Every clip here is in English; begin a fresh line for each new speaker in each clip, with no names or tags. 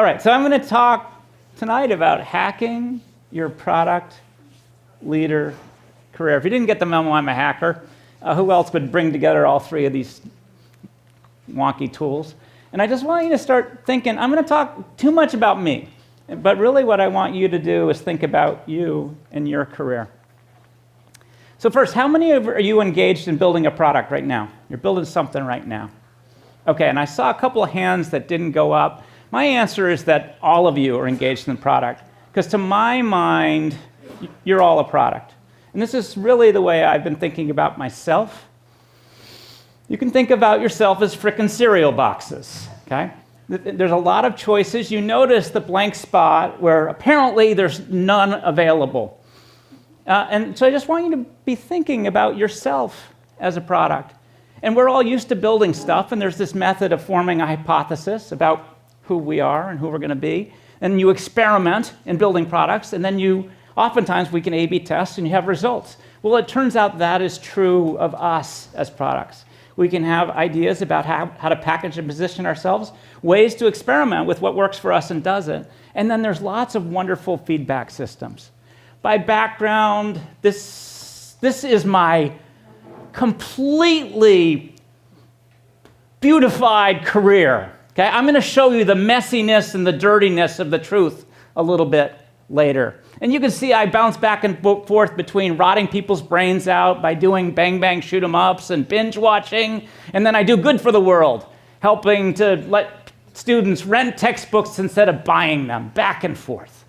All right, so I'm going to talk tonight about hacking your product leader career. If you didn't get the memo, I'm a hacker. Who else would bring together all three of these wonky tools? And I just want you to start thinking, I'm going to talk too much about me, but really what I want you to do is think about you and your career. So first, how many of you are you engaged in building a product right now? You're building something right now. Okay, and I saw a couple of hands that didn't go up. My answer is that all of you are engaged in the product, because to my mind, you're all a product. And this is really the way I've been thinking about myself. You can think about yourself as frickin' cereal boxes, okay? There's a lot of choices. You notice the blank spot where apparently there's none available. And so I just want you to be thinking about yourself as a product. And we're all used to building stuff, and there's this method of forming a hypothesis about who we are and who we're going to be. And you experiment in building products, and then oftentimes we can A/B test and you have results. Well, it turns out that is true of us as products. We can have ideas about how to package and position ourselves, ways to experiment with what works for us and doesn't. And then there's lots of wonderful feedback systems. By background, this is my completely beautified career. Okay? I'm going to show you the messiness and the dirtiness of the truth a little bit later. And you can see I bounce back and forth between rotting people's brains out by doing bang bang shoot 'em ups and binge watching, and then I do good for the world, helping to let students rent textbooks instead of buying them, back and forth.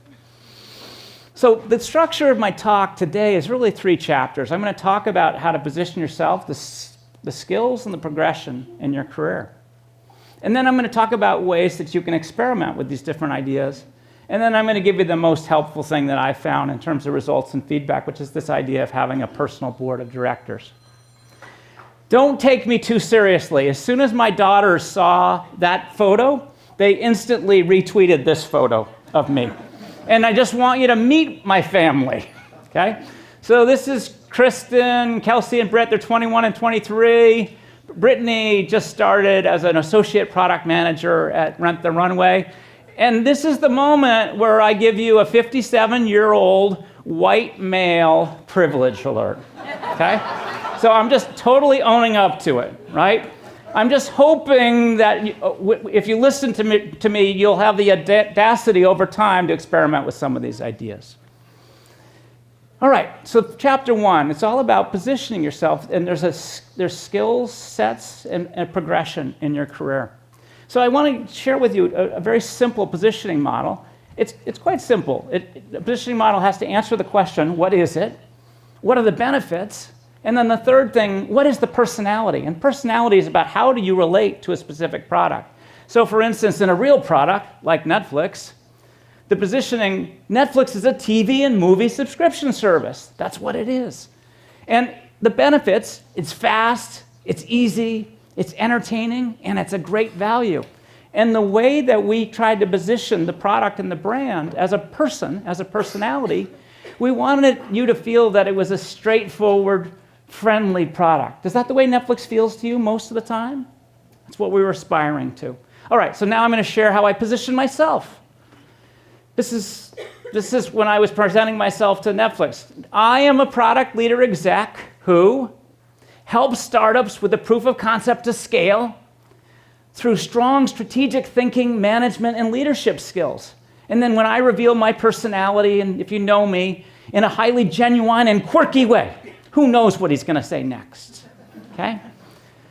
So the structure of my talk today is really 3 chapters. I'm going to talk about how to position yourself, the skills and the progression in your career. And then I'm going to talk about ways that you can experiment with these different ideas. And then I'm going to give you the most helpful thing that I found in terms of results and feedback, which is this idea of having a personal board of directors. Don't take me too seriously. As soon as my daughters saw that photo, they instantly retweeted this photo of me. And I just want you to meet my family, okay? So this is Kristen, Kelsey, and Britt. They're 21 and 23. Brittany just started as an associate product manager at Rent the Runway. And this is the moment where I give you a 57-year-old white male privilege alert, okay? So I'm just totally owning up to it, right? I'm just hoping that if you listen to me, you'll have the audacity over time to experiment with some of these ideas. All right, so chapter 1, it's all about positioning yourself, and there's skills, sets, and progression in your career. So I want to share with you a very simple positioning model. It's quite simple. The positioning model has to answer the question, what is it? What are the benefits? And then the third thing, what is the personality? And personality is about how do you relate to a specific product. So for instance, in a real product like Netflix, the positioning, Netflix is a TV and movie subscription service. That's what it is. And the benefits, it's fast, it's easy, it's entertaining, and it's a great value. And the way that we tried to position the product and the brand as a person, as a personality, we wanted you to feel that it was a straightforward, friendly product. Is that the way Netflix feels to you most of the time? That's what we were aspiring to. All right, so now I'm going to share how I position myself. This is when I was presenting myself to Netflix. I am a product leader exec who helps startups with a proof of concept to scale through strong strategic thinking, management, and leadership skills. And then when I reveal my personality, and if you know me, in a highly genuine and quirky way, who knows what he's going to say next, okay?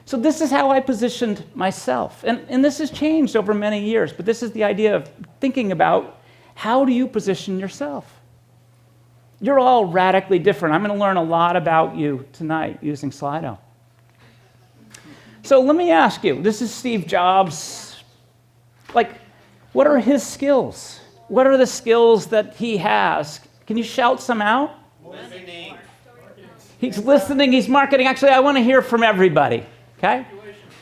So this is how I positioned myself. And this has changed over many years, but this is the idea of thinking about how do you position yourself? You're all radically different. I'm going to learn a lot about you tonight using Slido. So let me ask you, this is Steve Jobs. What are his skills? What are the skills that he has? Can you shout some out?
Listening.
He's listening, he's marketing. Actually, I want to hear from everybody, okay?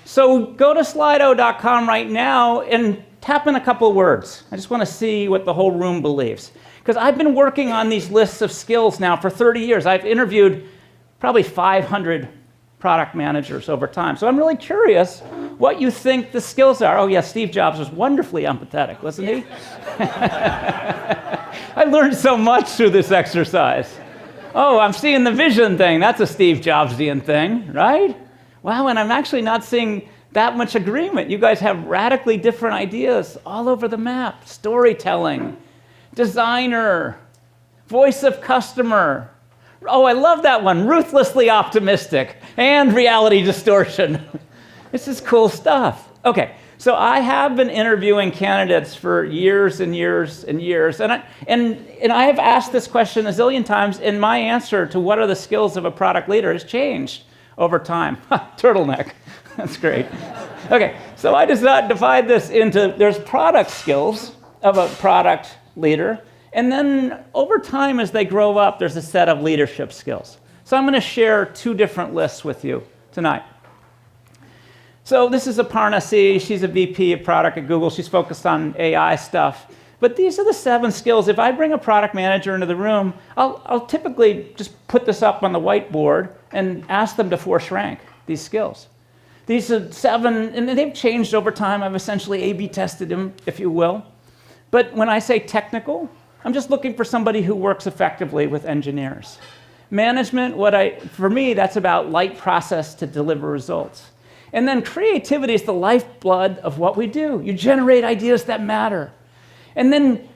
So go to slido.com right now and tap in a couple of words. I just want to see what the whole room believes. Because I've been working on these lists of skills now for 30 years. I've interviewed probably 500 product managers over time. So I'm really curious, what you think the skills are. Oh, yeah, Steve Jobs was wonderfully empathetic, wasn't he? I learned so much through this exercise. Oh, I'm seeing the vision thing. That's a Steve Jobsian thing, right? Wow, and I'm actually not seeing that much agreement. You guys have radically different ideas all over the map. Storytelling, designer, voice of customer. Oh, I love that one. Ruthlessly optimistic and reality distortion. This is cool stuff. Okay, so I have been interviewing candidates for years and years and years, and I have asked this question a zillion times, and my answer to what are the skills of a product leader has changed over time. Turtleneck. That's great. Okay, so I just divide this into, there's product skills of a product leader, and then over time as they grow up, there's a set of leadership skills. So I'm going to share two different lists with you tonight. So this is Aparna C. She's a VP of product at Google. She's focused on AI stuff. But these are the 7 skills. If I bring a product manager into the room, I'll typically just put this up on the whiteboard and ask them to force rank these skills. These are 7, and they've changed over time. I've essentially A/B tested them, if you will. But when I say technical, I'm just looking for somebody who works effectively with engineers. Management, for me, that's about light process to deliver results. And then creativity is the lifeblood of what we do. You generate ideas that matter. And then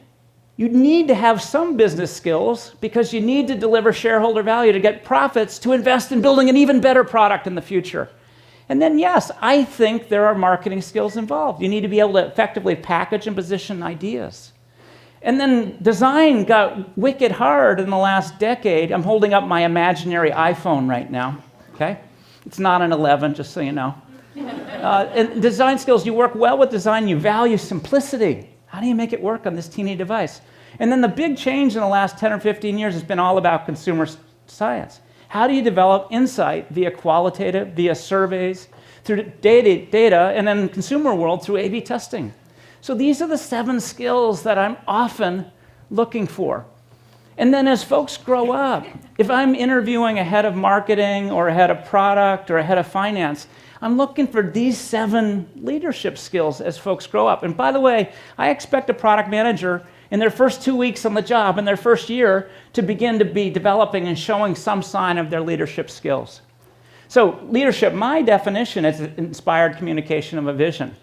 you need to have some business skills because you need to deliver shareholder value to get profits to invest in building an even better product in the future. And then, yes, I think there are marketing skills involved. You need to be able to effectively package and position ideas. And then design got wicked hard in the last decade. I'm holding up my imaginary iPhone right now, okay? It's not an 11, just so you know. And design skills, you work well with design, you value simplicity. How do you make it work on this teeny device? And then the big change in the last 10 or 15 years has been all about consumer science. How do you develop insight via qualitative, via surveys, through data, and then consumer world through A/B testing? So these are the 7 skills that I'm often looking for. And then as folks grow up, if I'm interviewing a head of marketing or a head of product or a head of finance, I'm looking for these 7 leadership skills as folks grow up. And by the way, I expect a product manager in their first 2 weeks on the job, in their first year, to begin to be developing and showing some sign of their leadership skills. So leadership, my definition is inspired communication of a vision.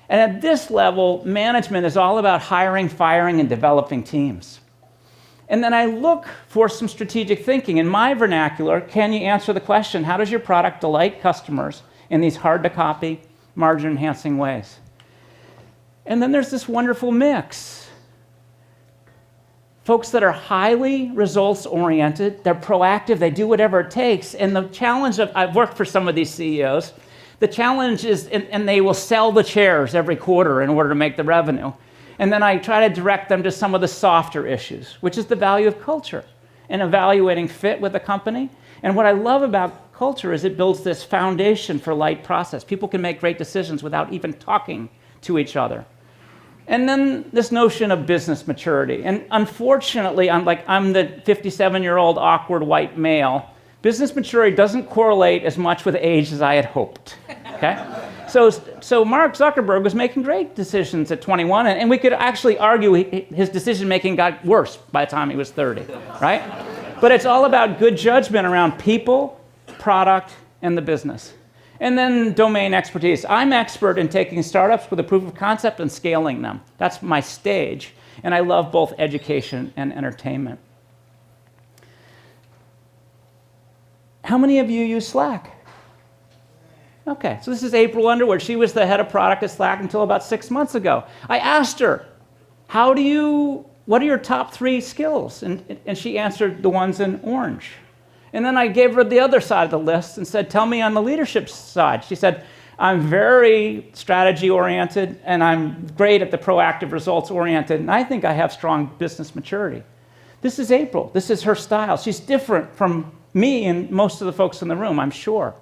And at this level, management is all about hiring, firing, and developing teams. And then I look for some strategic thinking. In my vernacular, can you answer the question, how does your product delight customers in these hard-to-copy, margin-enhancing ways? And then there's this wonderful mix. Folks that are highly results-oriented, they're proactive, they do whatever it takes. And the challenge of, I've worked for some of these CEOs, the challenge is, and they will sell the chairs every quarter in order to make the revenue. And then I try to direct them to some of the softer issues, which is the value of culture and evaluating fit with a company. And what I love about culture is it builds this foundation for light process. People can make great decisions without even talking to each other. And then this notion of business maturity. And unfortunately, I'm the 57-year-old awkward white male. Business maturity doesn't correlate as much with age as I had hoped, okay? So Mark Zuckerberg was making great decisions at 21, and we could actually argue his decision-making got worse by the time he was 30, right? But it's all about good judgment around people, product, and the business. And then domain expertise. I'm expert in taking startups with a proof of concept and scaling them. That's my stage, and I love both education and entertainment. How many of you use Slack? Okay, so this is April Underwood. She was the head of product at Slack until about 6 months ago. I asked her, what are your top 3 skills? And she answered the ones in orange. And then I gave her the other side of the list and said, tell me on the leadership side. She said, I'm very strategy-oriented, and I'm great at the proactive results-oriented, and I think I have strong business maturity. This is April. This is her style. She's different from me and most of the folks in the room, I'm sure.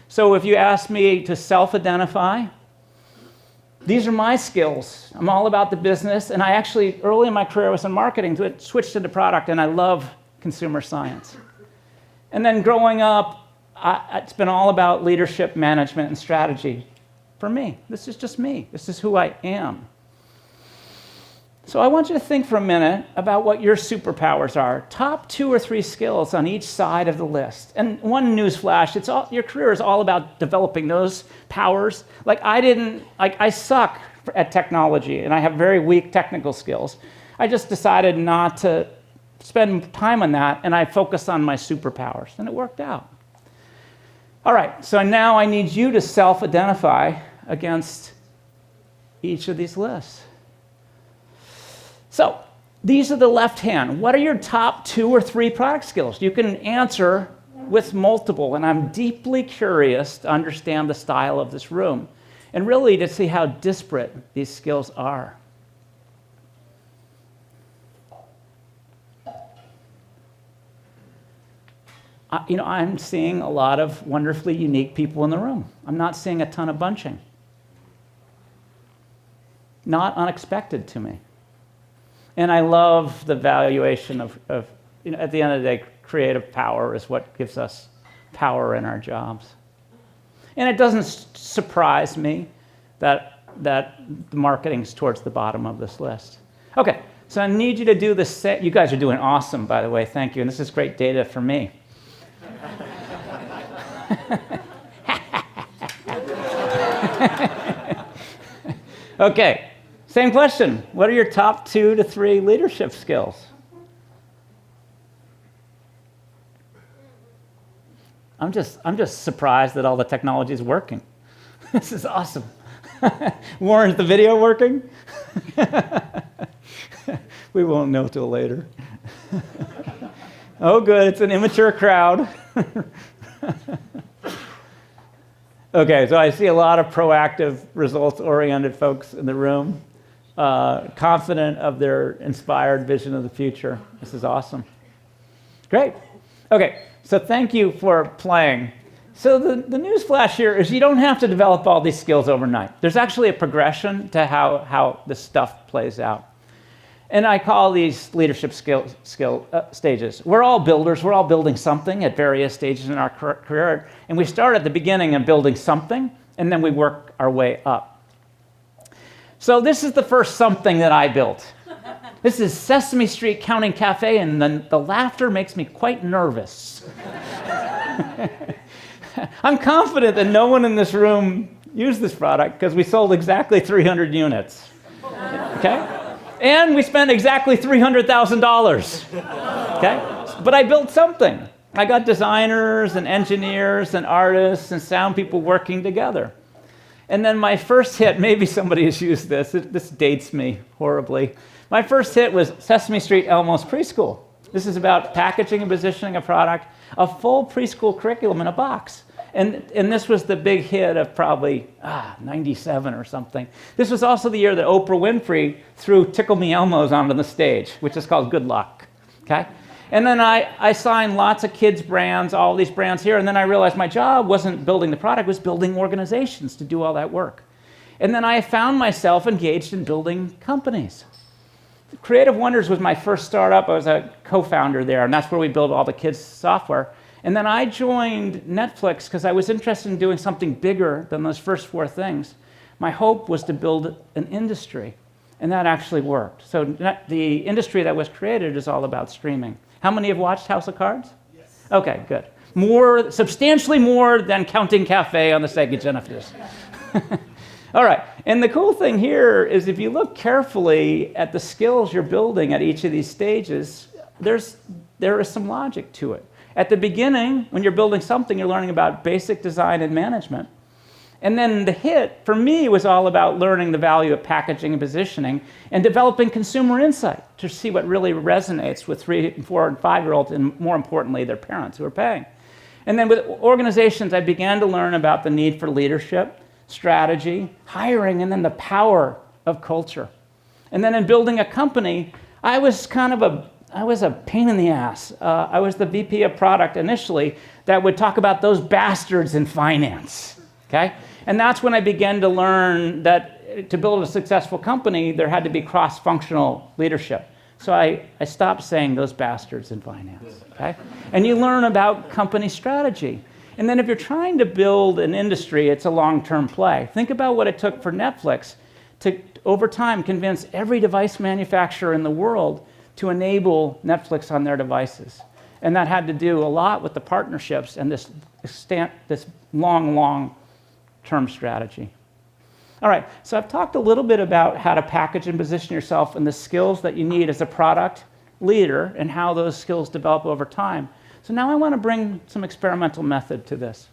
So if you ask me to self-identify, these are my skills. I'm all about the business, and I actually, early in my career, was in marketing, switched into product, and I love consumer science. And then growing up, it's been all about leadership, management, and strategy for me. This is just me. This is who I am. So I want you to think for a minute about what your superpowers are. Top 2 or 3 skills on each side of the list. And one newsflash, your career is all about developing those powers. I suck at technology, and I have very weak technical skills. I just decided not to spend time on that, and I focused on my superpowers, and it worked out. All right, so now I need you to self-identify against each of these lists. So these are the left hand. What are your top 2 or 3 product skills? You can answer with multiple, and I'm deeply curious to understand the style of this room and really to see how disparate these skills are. I'm seeing a lot of wonderfully unique people in the room. I'm not seeing a ton of bunching. Not unexpected to me. And I love the valuation of at the end of the day, creative power is what gives us power in our jobs. And it doesn't surprise me that the marketing's towards the bottom of this list. Okay, so I need you to do the same. You guys are doing awesome, by the way. Thank you. And this is great data for me. Okay. Same question. What are your top 2 to 3 leadership skills? I'm just surprised that all the technology is working. This is awesome. Warren, is the video working? We won't know till later. Oh, good. It's an immature crowd. Okay, so I see a lot of proactive, results-oriented folks in the room. Confident of their inspired vision of the future. This is awesome. Great. Okay, so thank you for playing. So the news flash here is you don't have to develop all these skills overnight. There's actually a progression to how this stuff plays out. And I call these leadership skill stages. We're all builders. We're all building something at various stages in our career. And we start at the beginning of building something, and then we work our way up. So this is the first something that I built. This is Sesame Street Counting Cafe, and the laughter makes me quite nervous. I'm confident that no one in this room used this product because we sold exactly 300 units. Okay? And we spent exactly $300,000. Okay? But I built something. I got designers and engineers and artists and sound people working together. And then my first hit, maybe somebody has used this. This dates me horribly. My first hit was Sesame Street Elmo's Preschool. This is about packaging and positioning a product, a full preschool curriculum in a box. And this was the big hit of probably 97 or something. This was also the year that Oprah Winfrey threw Tickle Me Elmo's onto the stage, which is called Good Luck. Okay? And then I signed lots of kids' brands, all these brands here, and then I realized my job wasn't building the product, it was building organizations to do all that work. And then I found myself engaged in building companies. Creative Wonders was my first startup. I was a co-founder there, and that's where we built all the kids' software. And then I joined Netflix because I was interested in doing something bigger than those first 4 things. My hope was to build an industry, and that actually worked. So the industry that was created is all about streaming. How many have watched House of Cards? Yes. Okay, good. Substantially more than Counting Cafe on the Sega Genesis. All right, and the cool thing here is if you look carefully at the skills you're building at each of these stages, there is some logic to it. At the beginning, when you're building something, you're learning about basic design and management. And then the hit, for me, was all about learning the value of packaging and positioning and developing consumer insight to see what really resonates with 3-, 4-, and 5-year-olds, and more importantly, their parents who are paying. And then with organizations, I began to learn about the need for leadership, strategy, hiring, and then the power of culture. And then in building a company, I was a pain in the ass. I was the VP of product initially that would talk about those bastards in finance, okay? And that's when I began to learn that to build a successful company, there had to be cross-functional leadership. So I stopped saying those bastards in finance, okay? And you learn about company strategy. And then if you're trying to build an industry, it's a long-term play. Think about what it took for Netflix to, over time, convince every device manufacturer in the world to enable Netflix on their devices. And that had to do a lot with the partnerships and this long-term strategy. All right, so I've talked a little bit about how to package and position yourself and the skills that you need as a product leader and how those skills develop over time. So now I want to bring some experimental method to this.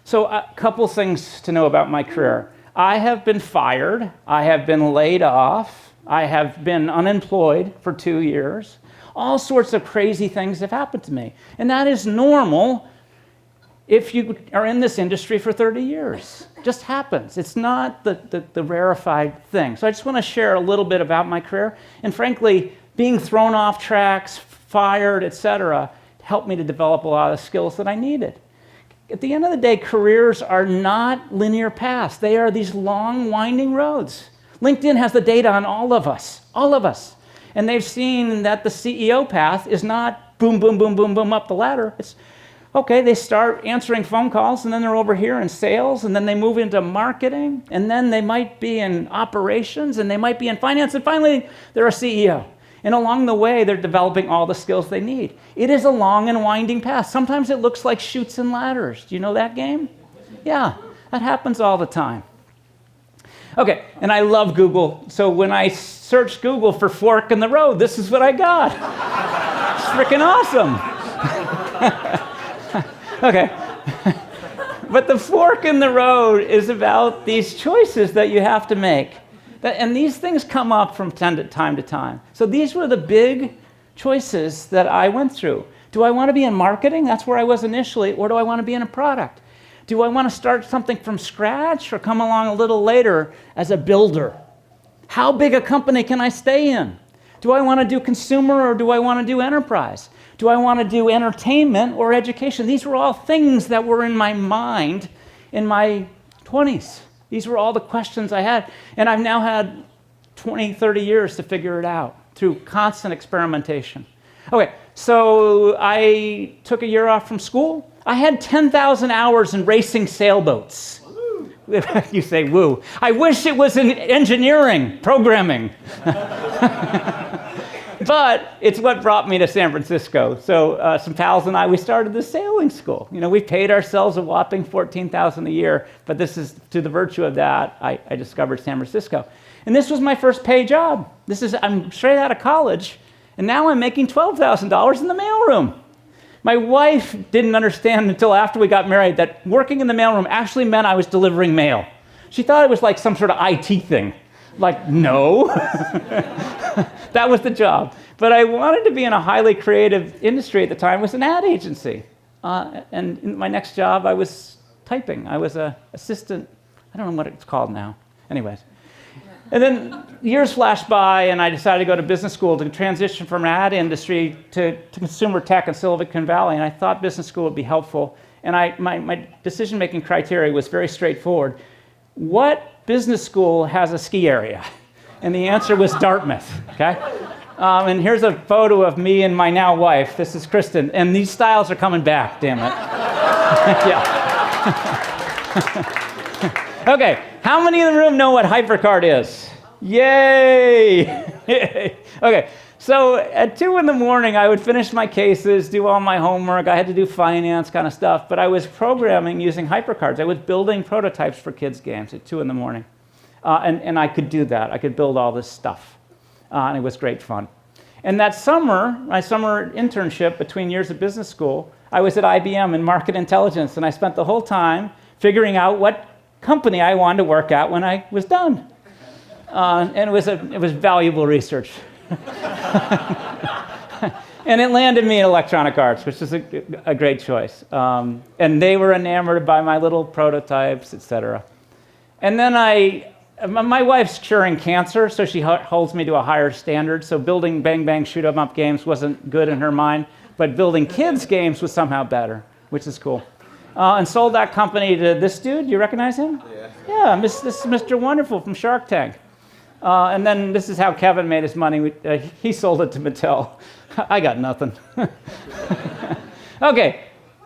So a couple things to know about my career. I have been fired. I have been laid off. I have been unemployed for 2 years. All sorts of crazy things have happened to me. And that is normal if you are in this industry for 30 years. It just happens. It's not the rarefied thing. So I just want to share a little bit about my career. And frankly, being thrown off tracks, fired, etc., helped me to develop a lot of skills that I needed. At the end of the day, careers are not linear paths. They are these long, winding roads. LinkedIn has the data on all of us. And they've seen that the CEO path is not boom, boom, boom, boom, boom up the ladder. It's, okay, they start answering phone calls, and then they're over here in sales, and then they move into marketing, and then they might be in operations, and they might be in finance, and finally, they're a CEO. And along the way, they're developing all the skills they need. It is a long and winding path. Sometimes it looks like chutes and ladders. Do you know that game? Yeah, that happens all the time. Okay, and I love Google. So when I searched Google for fork in the road, this is what I got. It's freaking awesome. Okay. But the fork in the road is about these choices that you have to make. And these things come up from time to time. So these were the big choices that I went through. Do I want to be in marketing? That's where I was initially. Or do I want to be in a product? Do I want to start something from scratch or come along a little later as a builder? How big a company can I stay in? Do I want to do consumer or do I want to do enterprise? Do I want to do entertainment or education? These were all things that were in my mind in my 20s. These were all the questions I had. And I've now had 20, 30 years to figure it out through constant experimentation. Okay, so I took a year off from school. I had 10,000 hours in racing sailboats. Woo. You say, woo. I wish it was in engineering, programming. But it's what brought me to San Francisco. So some pals and I, we started the sailing school. You know, we paid ourselves a whopping $14,000 a year, but this is to the virtue of that, I discovered San Francisco. And this was my first paid job. I'm straight out of college, and now I'm making $12,000 in the mailroom. My wife didn't understand until after we got married that working in the mailroom actually meant I was delivering mail. She thought it was like some sort of IT thing. Like, no. That was the job. But I wanted to be in a highly creative industry at the time. It was an ad agency. And in my next job, I was typing. I was an assistant. I don't know what it's called now. Anyways. And then years flashed by, and I decided to go to business school to transition from ad industry to consumer tech in Silicon Valley. And I thought business school would be helpful. And my decision-making criteria was very straightforward. What business school has a ski area? And the answer was Dartmouth, okay? And here's a photo of me and my now wife. This is Kristen. And these styles are coming back, damn it. Yeah. Okay, how many in the room know what HyperCard is? Yay! Okay, so at 2 in the morning, I would finish my cases, do all my homework. I had to do finance kind of stuff, but I was programming using HyperCards. I was building prototypes for kids' games at 2 in the morning. And I could do that. I could build all this stuff. And it was great fun. And that summer, my summer internship between years of business school, I was at IBM in market intelligence, and I spent the whole time figuring out what company I wanted to work at when I was done. And it was valuable research. And it landed me in electronic arts, which is a great choice. And they were enamored by my little prototypes, etc. And then my wife's curing cancer, so she holds me to a higher standard. So building bang, bang, shoot 'em up games wasn't good in her mind, but building kids' games was somehow better, which is cool. And sold that company to this dude. You recognize him? Yeah. This is Mr. Wonderful from Shark Tank. And then this is how Kevin made his money. He sold it to Mattel. I got nothing. Okay,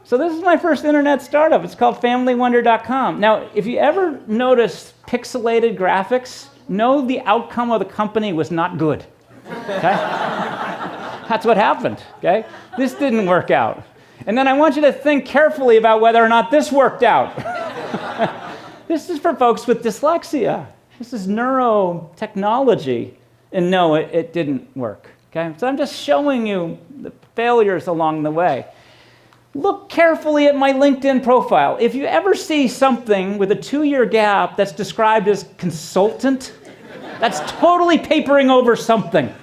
So this is my first internet startup. It's called familywonder.com. Now, if you ever notice pixelated graphics, know the outcome of the company was not good. Okay? That's what happened. Okay? This didn't work out. And then I want you to think carefully about whether or not this worked out. This is for folks with dyslexia. This is neurotechnology. And no, it didn't work. Okay? So I'm just showing you the failures along the way. Look carefully at my LinkedIn profile. If you ever see something with a 2-year gap that's described as consultant, that's totally papering over something.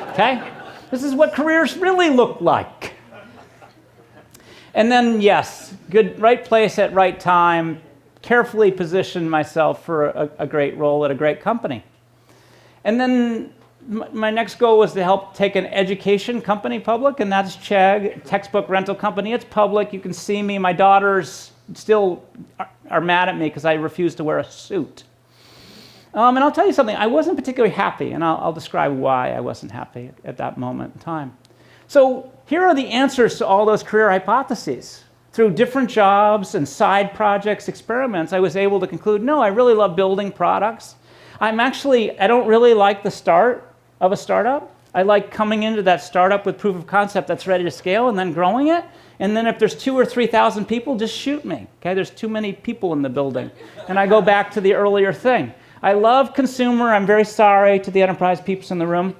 Okay? This is what careers really look like. And then, yes, good, right place at right time, carefully position myself for a great role at a great company. And then my next goal was to help take an education company public, and that's Chegg, textbook rental company. It's public. You can see me. My daughters still are mad at me because I refuse to wear a suit. And I'll tell you something. I wasn't particularly happy, and I'll describe why I wasn't happy at that moment in time. So here are the answers to all those career hypotheses. Through different jobs and side projects, experiments, I was able to conclude, no, I really love building products. I don't really like the start of a startup. I like coming into that startup with proof of concept that's ready to scale and then growing it. And then if there's 2,000 or 3,000 people, just shoot me. Okay, there's too many people in the building. And I go back to the earlier thing. I love consumer. I'm very sorry to the enterprise peeps in the room.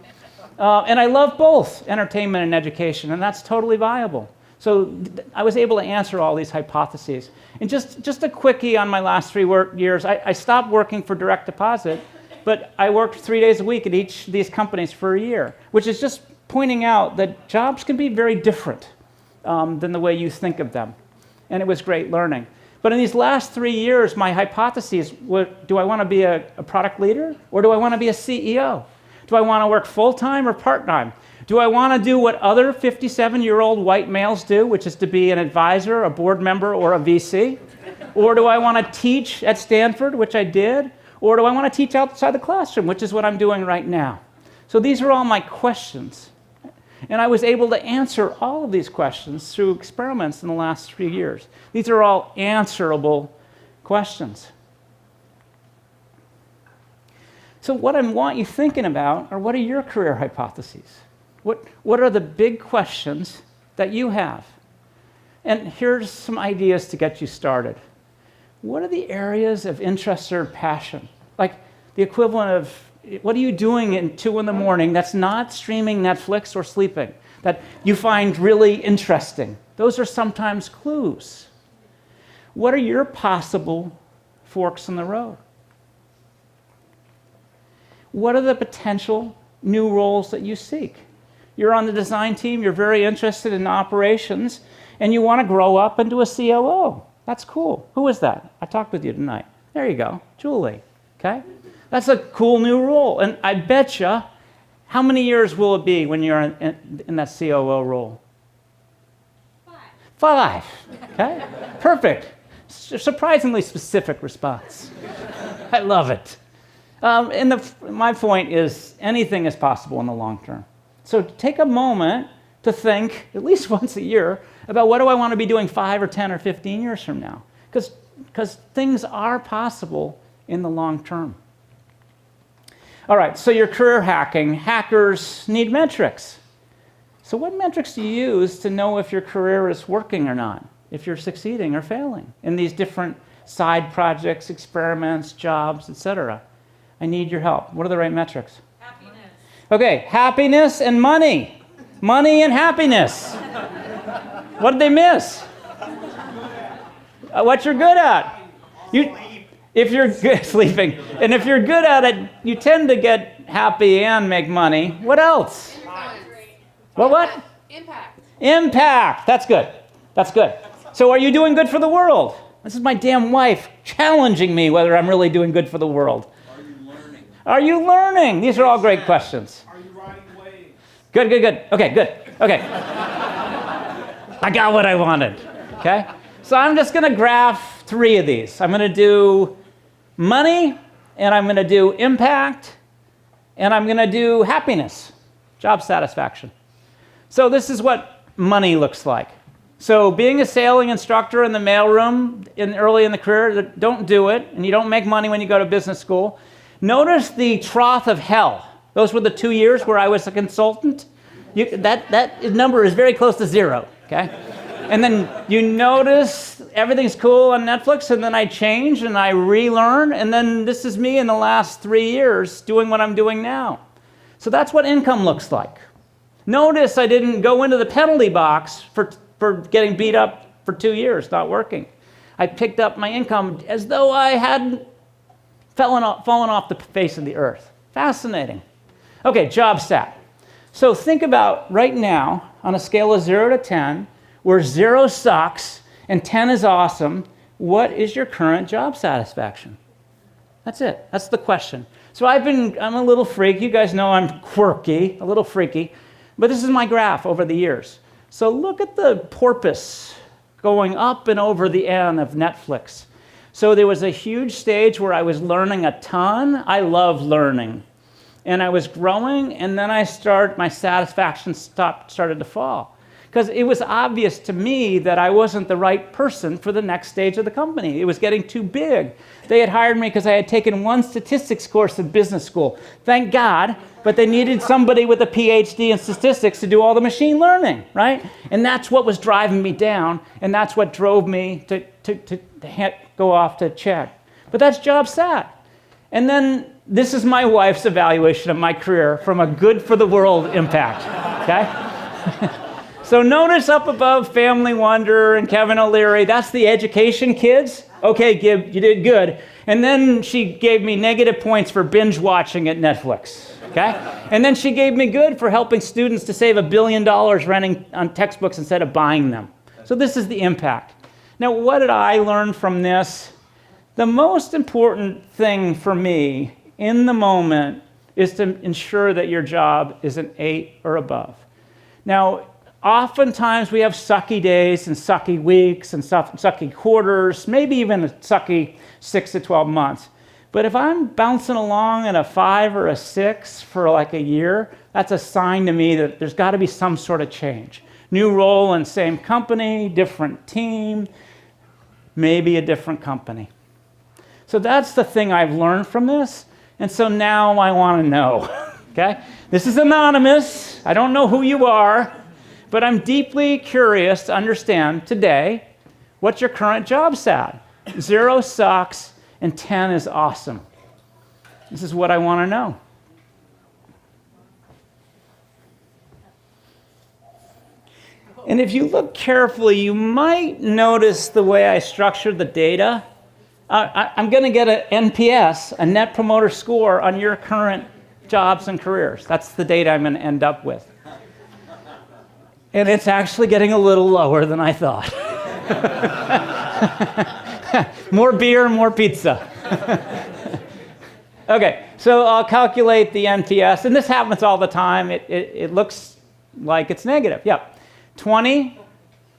And I love both entertainment and education, and that's totally viable. So I was able to answer all these hypotheses. And just a quickie on my last 3 years, I stopped working for direct deposit, but I worked 3 days a week at each of these companies for a year, which is just pointing out that jobs can be very different than the way you think of them. And it was great learning. But in these last 3 years, my hypotheses were, do I want to be a product leader, or do I want to be a CEO? Do I want to work full-time or part-time? Do I want to do what other 57-year-old white males do, which is to be an advisor, a board member, or a VC? Or do I want to teach at Stanford, which I did? Or do I want to teach outside the classroom, which is what I'm doing right now? So these are all my questions. And I was able to answer all of these questions through experiments in the last 3 years. These are all answerable questions. So what I want you thinking about are, what are your career hypotheses? What are the big questions that you have? And here's some ideas to get you started. What are the areas of interest or passion? Like the equivalent of, what are you doing at 2 in the morning that's not streaming Netflix or sleeping, that you find really interesting? Those are sometimes clues. What are your possible forks in the road? What are the potential new roles that you seek? You're on the design team, you're very interested in operations, and you want to grow up into a COO. That's cool. Who is that? I talked with you tonight. There you go, Julie. Okay? That's a cool new role. And I bet you, how many years will it be when you're in that COO role? 5. Okay? Perfect. Surprisingly specific response. I love it. My point is, anything is possible in the long term. So take a moment to think, at least once a year, about what do I want to be doing 5 or 10 or 15 years from now? Because things are possible in the long term. All right, so you're career hacking. Hackers need metrics. So what metrics do you use to know if your career is working or not, if you're succeeding or failing in these different side projects, experiments, jobs, etc.? I need your help. What are the right metrics?
Happiness.
Okay, happiness and money. Money and happiness. What did they miss? What you're good at. If you're good sleeping, and if you're good at it, you tend to get happy and make money. What else? What?
Impact.
Impact. That's good. That's good. So are you doing good for the world? This is my damn wife challenging me whether I'm really doing good for the world. Are you learning? These are all great questions.
Are you riding waves?
Good. Okay, good. Okay. I got what I wanted. Okay? So I'm just going to graph 3 of these. I'm going to do money, and I'm going to do impact, and I'm going to do happiness, job satisfaction. So this is what money looks like. So being a sailing instructor in the mailroom early in the career, don't do it, and you don't make money when you go to business school. Notice the trough of hell. Those were the 2 years where I was a consultant. That number is very close to zero, okay? And then you notice everything's cool on Netflix, and then I change and I relearn, and then this is me in the last 3 years doing what I'm doing now. So that's what income looks like. Notice I didn't go into the penalty box for getting beat up for 2 years, not working. I picked up my income as though I hadn't fallen off the face of the earth. Fascinating. Okay, job stat. So think about right now, on a scale of 0 to 10, where 0 sucks and 10 is awesome, what is your current job satisfaction? That's it. That's the question. So I'm a little freak. You guys know I'm quirky, a little freaky. But this is my graph over the years. So look at the porpoise going up and over the N of Netflix. So there was a huge stage where I was learning a ton. I love learning. And I was growing, and then my satisfaction started to fall. Because it was obvious to me that I wasn't the right person for the next stage of the company. It was getting too big. They had hired me because I had taken one statistics course in business school. Thank God, but they needed somebody with a PhD in statistics to do all the machine learning, right? And that's what was driving me down, and that's what drove me to go off to check. But that's job sat. And then this is my wife's evaluation of my career from a good for the world impact, okay? So notice up above Family Wonder and Kevin O'Leary, that's the education kids. Okay, Gib, you did good. And then she gave me negative points for binge watching at Netflix, okay? And then she gave me good for helping students to save $1 billion renting on textbooks instead of buying them. So this is the impact. Now, what did I learn from this? The most important thing for me in the moment is to ensure that your job is an 8 or above. Now, oftentimes we have sucky days and sucky weeks and sucky quarters, maybe even a sucky 6 to 12 months. But if I'm bouncing along at a 5 or a 6 for like a year, that's a sign to me that there's got to be some sort of change. New role in same company, different team, maybe a different company. So that's the thing I've learned from this. And so now I want to know, okay? This is anonymous. I don't know who you are. But I'm deeply curious to understand today, what's your current job stat? 0 sucks and 10 is awesome. This is what I want to know. And if you look carefully, you might notice the way I structured the data. I'm going to get an NPS, a Net Promoter Score, on your current jobs and careers. That's the data I'm going to end up with. And it's actually getting a little lower than I thought. More beer, more pizza. Okay, so I'll calculate the NPS, and this happens all the time. It looks like it's negative. Yep. 20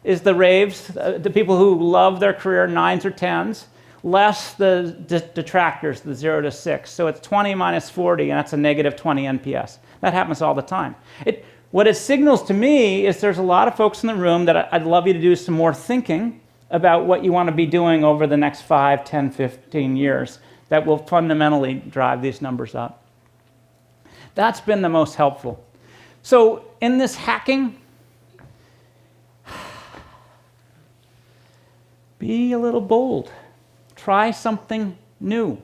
is the raves, the people who love their career, 9s or 10s, less the detractors, the 0 to 6. So it's 20 minus 40, and that's a negative 20 NPS. That happens all the time. What it signals to me is there's a lot of folks in the room that I'd love you to do some more thinking about what you want to be doing over the next 5, 10, 15 years that will fundamentally drive these numbers up. That's been the most helpful. So in this hacking, be a little bold. Try something new.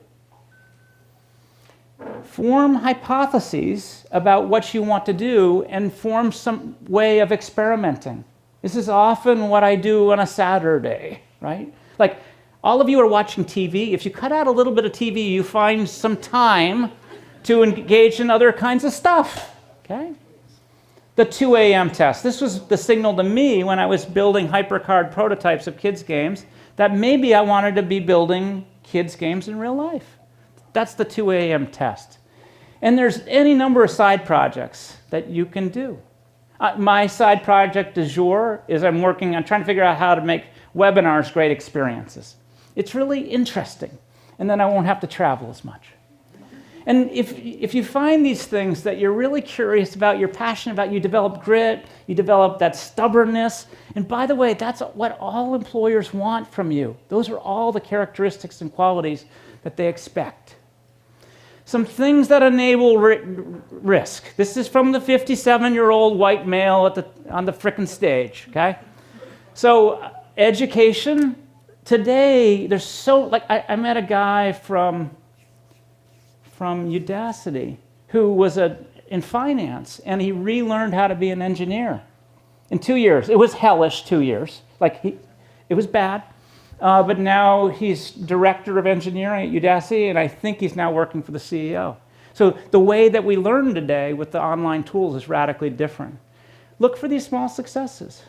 Form hypotheses about what you want to do and form some way of experimenting. This is often what I do on a Saturday, right? Like, all of you are watching TV. If you cut out a little bit of TV, you find some time to engage in other kinds of stuff, okay? The 2 a.m. test. This was the signal to me when I was building HyperCard prototypes of kids' games that maybe I wanted to be building kids' games in real life. That's the 2 a.m. test. And there's any number of side projects that you can do. My side project du jour is I'm trying to figure out how to make webinars great experiences. It's really interesting. And then I won't have to travel as much. And if you find these things that you're really curious about, you're passionate about, you develop grit, you develop that stubbornness. And by the way, that's what all employers want from you. Those are all the characteristics and qualities that they expect. Some things that enable risk. This is from the 57-year-old white male on the frickin' stage, okay? So education, today, there's so, like I met a guy from Udacity who was in finance, and he relearned how to be an engineer in 2 years. It was hellish 2 years. It was bad. But now he's director of engineering at Udacity, and I think he's now working for the CEO. So the way that we learn today with the online tools is radically different. Look for these small successes.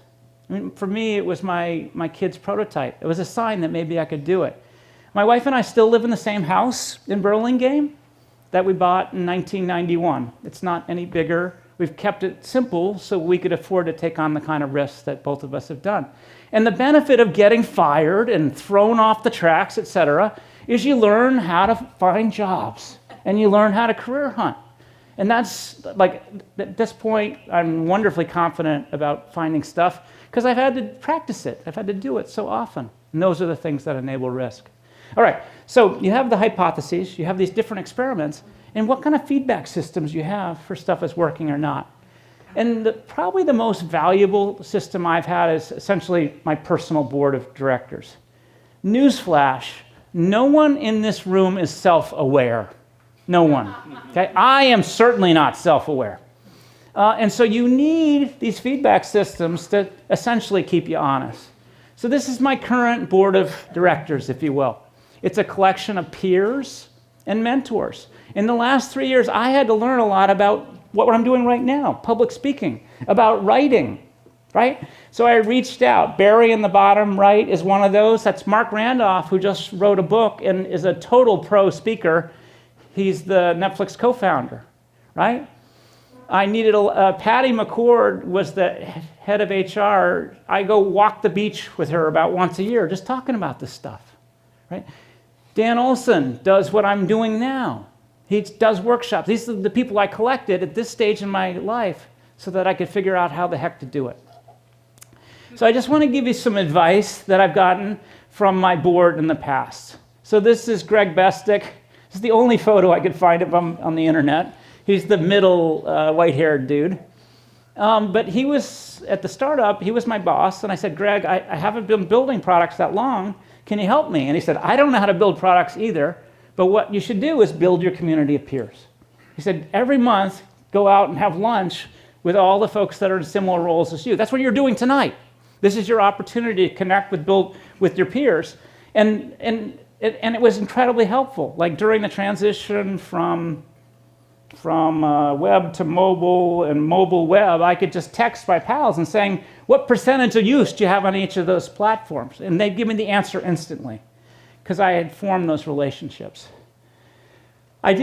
I mean, for me, it was my kid's prototype. It was a sign that maybe I could do it. My wife and I still live in the same house in Burlingame that we bought in 1991. It's not any bigger. We've kept it simple so we could afford to take on the kind of risks that both of us have done. And the benefit of getting fired and thrown off the tracks, et cetera, is you learn how to find jobs and you learn how to career hunt. And that's, like, at this point, I'm wonderfully confident about finding stuff because I've had to practice it. I've had to do it so often. And those are the things that enable risk. All right, so you have the hypotheses, you have these different experiments, and what kind of feedback systems you have for stuff that's working or not. And probably the most valuable system I've had is essentially my personal board of directors. Newsflash, no one in this room is self-aware. No one. Okay? I am certainly not self-aware. And so you need these feedback systems to essentially keep you honest. So this is my current board of directors, if you will. It's a collection of peers and mentors. In the last 3 years, I had to learn a lot about what I'm doing right now, public speaking, about writing, right? So I reached out. Barry in the bottom right is one of those. That's Mark Randolph, who just wrote a book and is a total pro speaker. He's the Netflix co-founder, right? I needed Patty McCord was the head of HR. I go walk the beach with her about once a year, just talking about this stuff, right? Dan Olson does what I'm doing now. He does workshops. These are the people I collected at this stage in my life so that I could figure out how the heck to do it. So I just want to give you some advice that I've gotten from my board in the past. So this is Greg Bestick. This is the only photo I could find of him on the internet. He's the middle white-haired dude. But he was, at the startup, he was my boss, and I said, Greg, I haven't been building products that long. Can you help me? And he said, I don't know how to build products either, but what you should do is build your community of peers. He said, every month, go out and have lunch with all the folks that are in similar roles as you. That's what you're doing tonight. This is your opportunity to connect with your peers. And it was incredibly helpful. Like during the transition from web to mobile and mobile web, I could just text my pals and saying, what percentage of use do you have on each of those platforms? And they'd give me the answer instantly because I had formed those relationships. I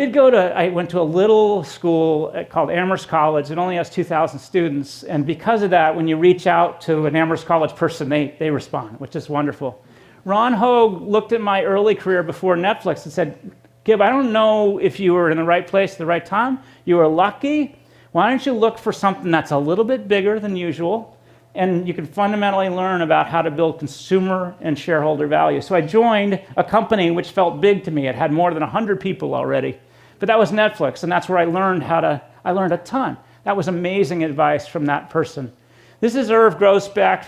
went to a little school called Amherst College. It only has 2,000 students. And because of that, when you reach out to an Amherst College person, they respond, which is wonderful. Ron Hogue looked at my early career before Netflix and said, Gib, I don't know if you were in the right place at the right time. You were lucky. Why don't you look for something that's a little bit bigger than usual, and you can fundamentally learn about how to build consumer and shareholder value. So I joined a company which felt big to me. It had more than 100 people already. But that was Netflix, and that's where I learned a ton. That was amazing advice from that person. This is Irv Grossbeck,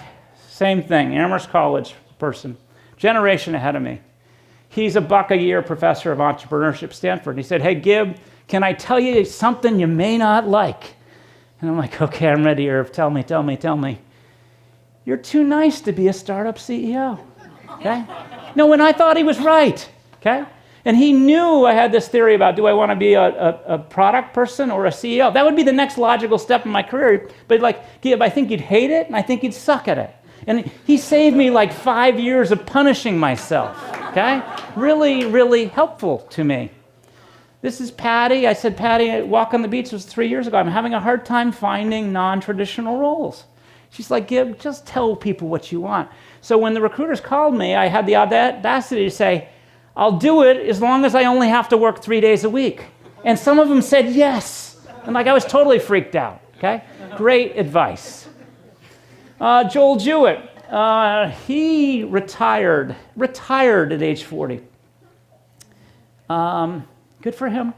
same thing, Amherst College person, generation ahead of me. He's a $1 a year professor of entrepreneurship at Stanford. And he said, hey, Gib, can I tell you something you may not like? And I'm like, okay, I'm ready, Irv. Tell me. You're too nice to be a startup CEO, okay? No, and I thought he was right, okay? And he knew I had this theory about, do I want to be a product person or a CEO? That would be the next logical step in my career. But like, Gib, I think you'd hate it, and I think you'd suck at it. And he saved me like 5 years of punishing myself, okay? Really, really helpful to me. This is Patty. I said, Patty, Walk on the Beach was 3 years ago. I'm having a hard time finding non-traditional roles. She's like, Gib, just tell people what you want. So when the recruiters called me, I had the audacity to say, I'll do it as long as I only have to work 3 days a week. And some of them said yes. And like I was totally freaked out, okay? Great advice. Joel Jewett, he retired at age 40. Good for him.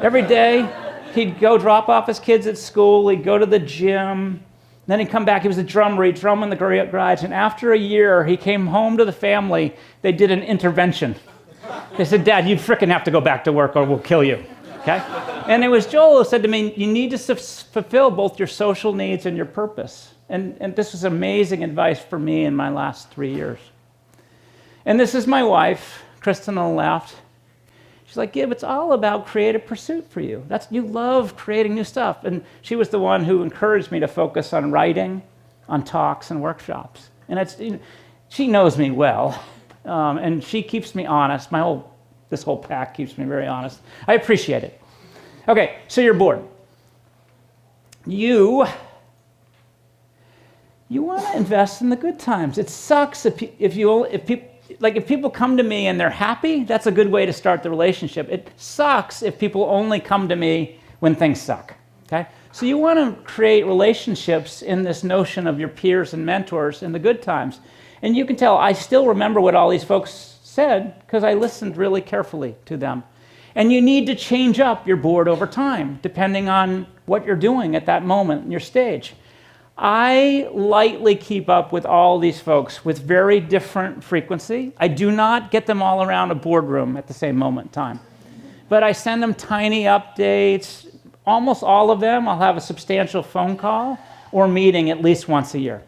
Every day, he'd go drop off his kids at school, he'd go to the gym, then he'd come back, he was a drummer, he'd drum in the garage, and after a year, he came home to the family, they did an intervention. They said, Dad, you frickin' have to go back to work or we'll kill you, okay? And it was Joel who said to me, you need to fulfill both your social needs and your purpose. And this was amazing advice for me in my last 3 years. And this is my wife, Kristen on the left. She's like, Gib, it's all about creative pursuit for you. You love creating new stuff. And she was the one who encouraged me to focus on writing, on talks and workshops. And she knows me well, and she keeps me honest. This whole pack keeps me very honest. I appreciate it. Okay, so you're bored. You want to invest in the good times. It sucks if people come to me and they're happy, that's a good way to start the relationship. It sucks if people only come to me when things suck, okay? So you want to create relationships in this notion of your peers and mentors in the good times. And you can tell I still remember what all these folks said because I listened really carefully to them. And you need to change up your board over time, depending on what you're doing at that moment in your stage. I lightly keep up with all these folks with very different frequency. I do not get them all around a boardroom at the same moment in time. But I send them tiny updates. Almost all of them, I'll have a substantial phone call or meeting at least once a year.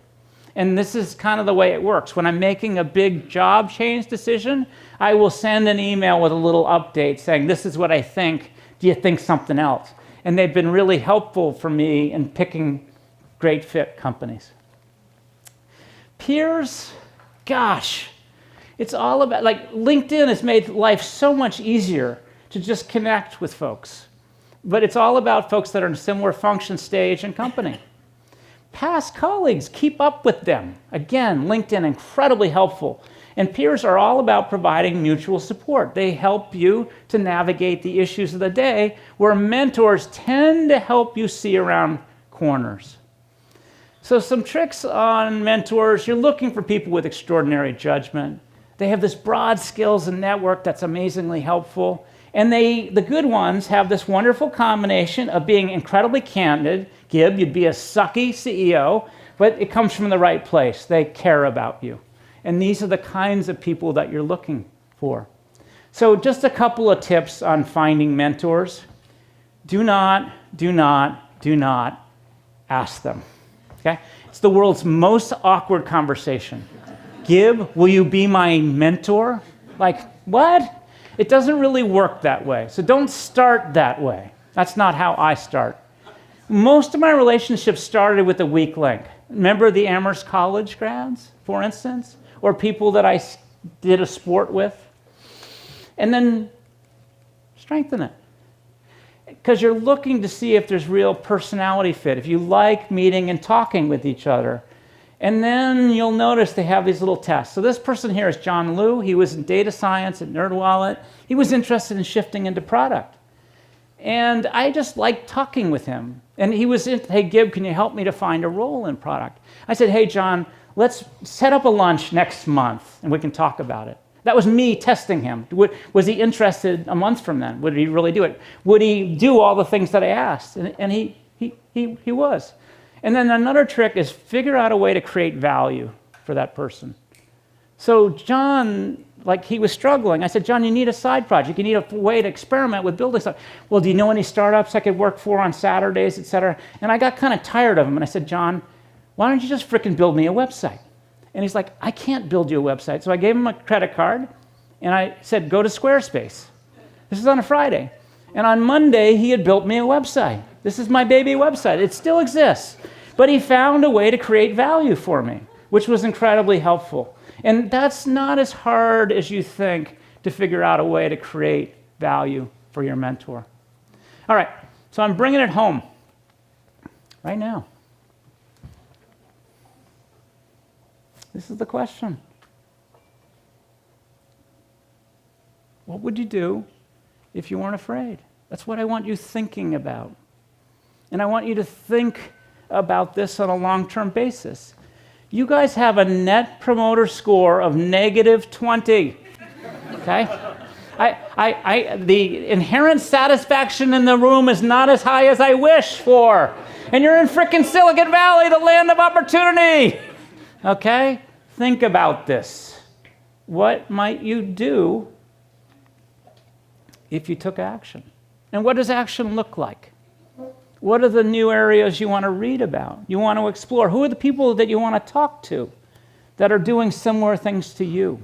And this is kind of the way it works. When I'm making a big job change decision, I will send an email with a little update saying, this is what I think. Do you think something else? And they've been really helpful for me in picking great fit companies. Peers, gosh, it's all about, LinkedIn has made life so much easier to just connect with folks. But it's all about folks that are in a similar function, stage, and company. Past colleagues, keep up with them. Again, LinkedIn, incredibly helpful. And peers are all about providing mutual support. They help you to navigate the issues of the day, where mentors tend to help you see around corners. So some tricks on mentors. You're looking for people with extraordinary judgment. They have this broad skills and network that's amazingly helpful. And the good ones have this wonderful combination of being incredibly candid. Gib, you'd be a sucky CEO, but it comes from the right place. They care about you. And these are the kinds of people that you're looking for. So just a couple of tips on finding mentors. Do not ask them. Okay? It's the world's most awkward conversation. Gib, will you be my mentor? Like, what? It doesn't really work that way. So don't start that way. That's not how I start. Most of my relationships started with a weak link. Remember the Amherst College grads, for instance? Or people that I did a sport with? And then strengthen it. Because you're looking to see if there's real personality fit, if you like meeting and talking with each other. And then you'll notice they have these little tests. So this person here is John Liu. He was in data science at NerdWallet. He was interested in shifting into product. And I just liked talking with him. And he was hey, Gib, can you help me to find a role in product? I said, hey, John, let's set up a lunch next month and we can talk about it. That was me testing him. Was he interested a month from then? Would he really do it? Would he do all the things that I asked? And he was. And then another trick is figure out a way to create value for that person. So John, he was struggling. I said, John, you need a side project. You need a way to experiment with building stuff. Well, do you know any startups I could work for on Saturdays, et cetera? And I got kind of tired of him. And I said, John, why don't you just frickin' build me a website? And he's like, I can't build you a website. So I gave him a credit card, and I said, go to Squarespace. This is on a Friday. And on Monday, he had built me a website. This is my baby website. It still exists. But he found a way to create value for me, which was incredibly helpful. And that's not as hard as you think to figure out a way to create value for your mentor. All right, so I'm bringing it home right now. This is the question. What would you do if you weren't afraid? That's what I want you thinking about. And I want you to think about this on a long-term basis. You guys have a net promoter score of -20, okay? The inherent satisfaction in the room is not as high as I wish for. And you're in frickin' Silicon Valley, the land of opportunity, okay? Think about this. What might you do if you took action? And what does action look like? What are the new areas you want to read about? You want to explore? Who are the people that you want to talk to that are doing similar things to you?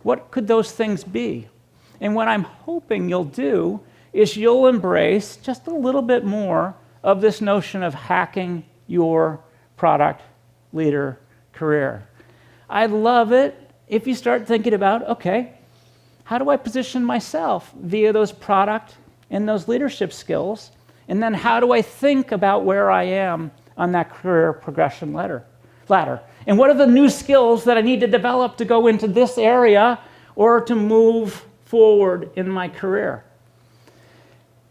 What could those things be? And what I'm hoping you'll do is you'll embrace just a little bit more of this notion of hacking your product leader career. I'd love it if you start thinking about, okay, how do I position myself via those product and those leadership skills? And then how do I think about where I am on that career progression ladder? And what are the new skills that I need to develop to go into this area or to move forward in my career?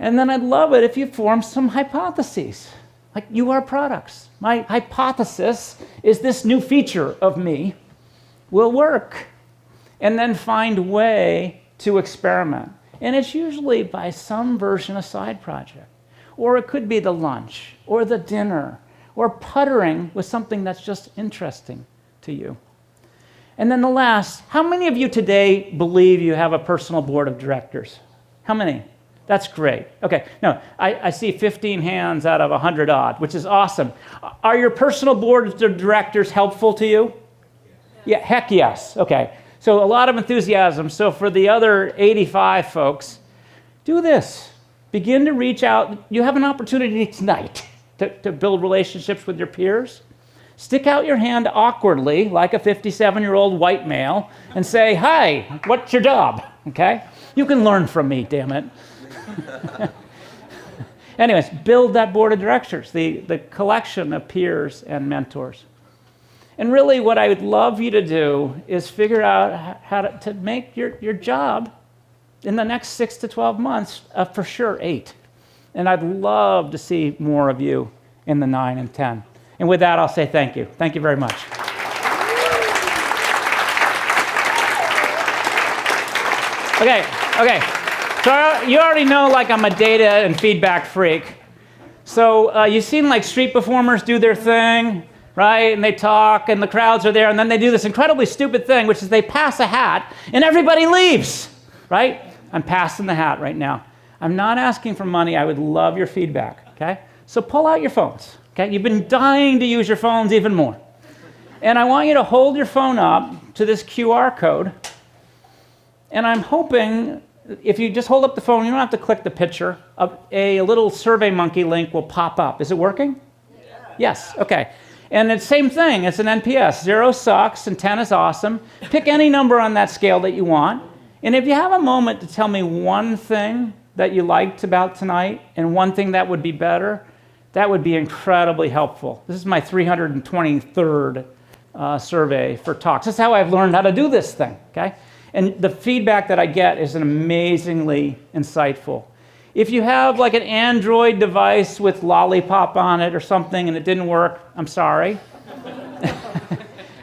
And then I'd love it if you form some hypotheses, like you are products. My hypothesis is this new feature of me will work. And then find a way to experiment. And it's usually by some version of side project. Or it could be the lunch, or the dinner, or puttering with something that's just interesting to you. And then the last, how many of you today believe you have a personal board of directors? How many? That's great. Okay, no, I see 15 hands out of 100 odd, which is awesome. Are your personal boards of directors helpful to you? Yeah, heck yes. Okay, so a lot of enthusiasm. So for the other 85 folks, do this. Begin to reach out. You have an opportunity tonight to build relationships with your peers. Stick out your hand awkwardly, like a 57-year-old white male, and say, hi, what's your job? Okay? You can learn from me, damn it. Anyways, build that board of directors, the collection of peers and mentors. And really what I would love you to do is figure out how to make your job in the next 6 to 12 months for sure 8. And I'd love to see more of you in the 9 and 10. And with that, I'll say thank you. Thank you very much. Okay. So you already know, like, I'm a data and feedback freak. So you've seen, like, street performers do their thing, right? And they talk, and the crowds are there, and then they do this incredibly stupid thing, which is they pass a hat, and everybody leaves, right? I'm passing the hat right now. I'm not asking for money. I would love your feedback, okay? So pull out your phones, okay? You've been dying to use your phones even more. And I want you to hold your phone up to this QR code, and I'm hoping if you just hold up the phone, you don't have to click the picture, a little SurveyMonkey link will pop up. Is it working? Yeah. Yes, okay. And it's the same thing. It's an NPS. 0 sucks and 10 is awesome. Pick any number on that scale that you want. And if you have a moment to tell me one thing that you liked about tonight and one thing that would be better, that would be incredibly helpful. This is my 323rd survey for talks. This is how I've learned how to do this thing, okay? And the feedback that I get is amazingly insightful. If you have like an Android device with Lollipop on it or something and it didn't work, I'm sorry.